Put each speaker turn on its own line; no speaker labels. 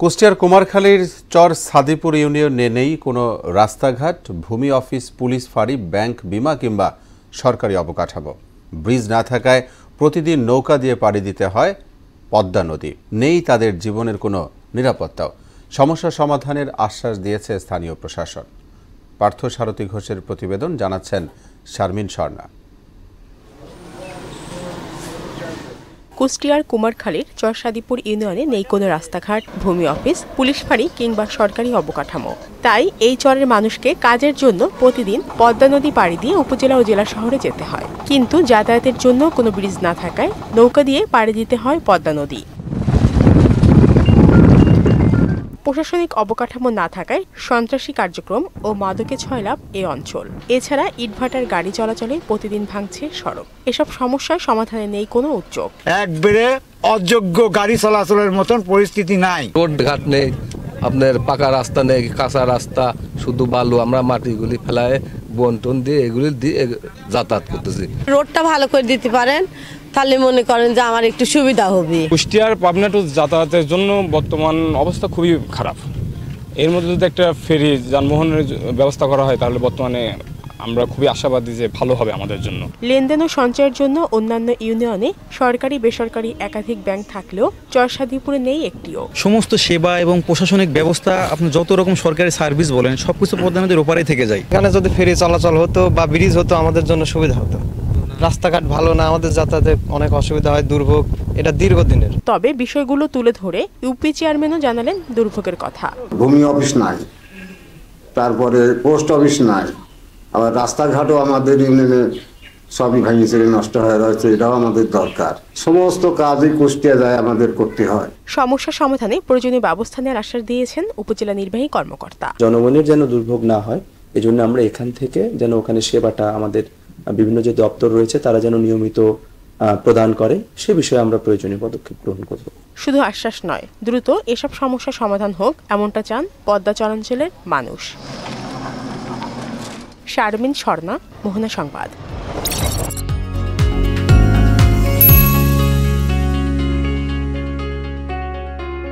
কুষ্টিয়ার কুমারখালীর চর সাদিপুর ইউনিয়নে নেই কোনো রাস্তাঘাট, ভূমি অফিস, পুলিশ ফাঁড়ি, ব্যাংক, বিমা কিংবা সরকারি অবকাঠামো। ব্রিজ না থাকায় প্রতিদিন নৌকা দিয়ে পাড়ি দিতে হয় পদ্মা নদী। নেই তাদের জীবনের কোনো নিরাপত্তাও। সমস্যা সমাধানের আশ্বাস দিয়েছে স্থানীয় প্রশাসন। পার্থসারথী ঘোষের প্রতিবেদন, জানাচ্ছেন শারমিন স্বর্ণা।
কুষ্টিয়ার কুমারখালীর চর সাদিপুর ইউনিয়নে নেই কোনো রাস্তাঘাট, ভূমি অফিস, পুলিশ ফাঁড়ি কিংবা সরকারি অবকাঠামো। তাই এই চরের মানুষকে কাজের জন্য প্রতিদিন পদ্মা নদী পাড়ি দিয়ে উপজেলা ও জেলা শহরে যেতে হয়। কিন্তু যাতায়াতের জন্য কোনো ব্রিজ না থাকায় নৌকা দিয়ে পাড়ি দিতে হয় পদ্মা নদী। প্রশাসনিক অবকাঠামো না থাকায় সন্ত্রাসী কার্যক্রম ও মাদকে ছয়লাভ এই অঞ্চল। এছাড়া ইটভাটার গাড়ি চলাচলে প্রতিদিন ভাঙছে সড়ক। এসব সমস্যার সমাধানে নেই কোনো উদ্যোগ।
একবারে অযোগ্য গাড়ি চলাচলের মতন পরিস্থিতি নাই।
রোড ঘাট নেই, আপনার পাকা রাস্তা নেই, কাঁচা রাস্তা, শুধু বালু। আমরা মাটিগুলি ফেলায় বন্টন দিয়ে এগুলি দিয়ে যাতায়াত করতেছি।
রোডটা ভালো করে দিতে পারেন তাহলে মনে করেন যে আমার একটু সুবিধা হবে।
কুষ্টিয়ার পাবনা টু যাতায়াতের জন্য বর্তমান অবস্থা খুবই খারাপ। এর মধ্যে যদি একটা ফেরি যানবাহনের ব্যবস্থা করা হয় তাহলে বর্তমানে আমরা খুবই আশাবাদী যে ভালো হবে আমাদের জন্য।
লেনদেন ও সঞ্চয়ের জন্য অন্যান্য ইউনিয়নে সরকারি বেসরকারি একাধিক ব্যাংক থাকলেও চর সাদিপুরে নেই একটিও।
সমস্ত সেবা এবং প্রশাসনিক ব্যবস্থা, আপনি যত রকম সরকারি সার্ভিস বলেন, সবকিছু পদ্মা নদীর ওপারেই থেকে যায়।
এখানে যদি ফেরি চলাচল হতো বা ব্রিজ হতো আমাদের জন্য সুবিধা হতো। রাস্তাঘাট ভালো না, আমাদের যাতায়াতে অনেক অসুবিধা হয়, দুর্ভোগ এটা দীর্ঘদিনের।
তবে বিষয়গুলো তুলে ধরে ইউপি চেয়ারম্যানও জানালেন দুর্ভোগের কথা।
ভূমি অফিস নাই, তারপরে পোস্ট অফিস নাই, আবার রাস্তাঘাটও আমাদের ইউনিয়নে সবই ভেঙে চুরে নষ্ট হয়ে রয়েছে। এটাও আমাদের দরকার। সমস্ত কাজই কুষ্টিয়া যায় আমাদের করতে হয়।
সমস্যা সমাধানে প্রয়োজনীয় ব্যবস্থা নেওয়ার আশ্বাস দিয়েছেন উপজেলা নির্বাহী কর্মকর্তা।
জনগণের যেন দুর্ভোগ না হয়, এজন্য আমরা এখান থেকে যেন ওখানে সেবাটা আমাদের বিভিন্ন যে দপ্তর রয়েছে তারা যেন নিয়মিত প্রদান করে, সে বিষয়ে আমরা প্রয়োজনীয় পদক্ষেপ গ্রহণ করব।
শুধু আশ্বাস নয়, দ্রুত এসব সমস্যার সমাধান হোক, এমনটা চান পদ্মা চরাঞ্চলের মানুষ। শারমিন স্বর্ণা, মোহনা সংবাদ।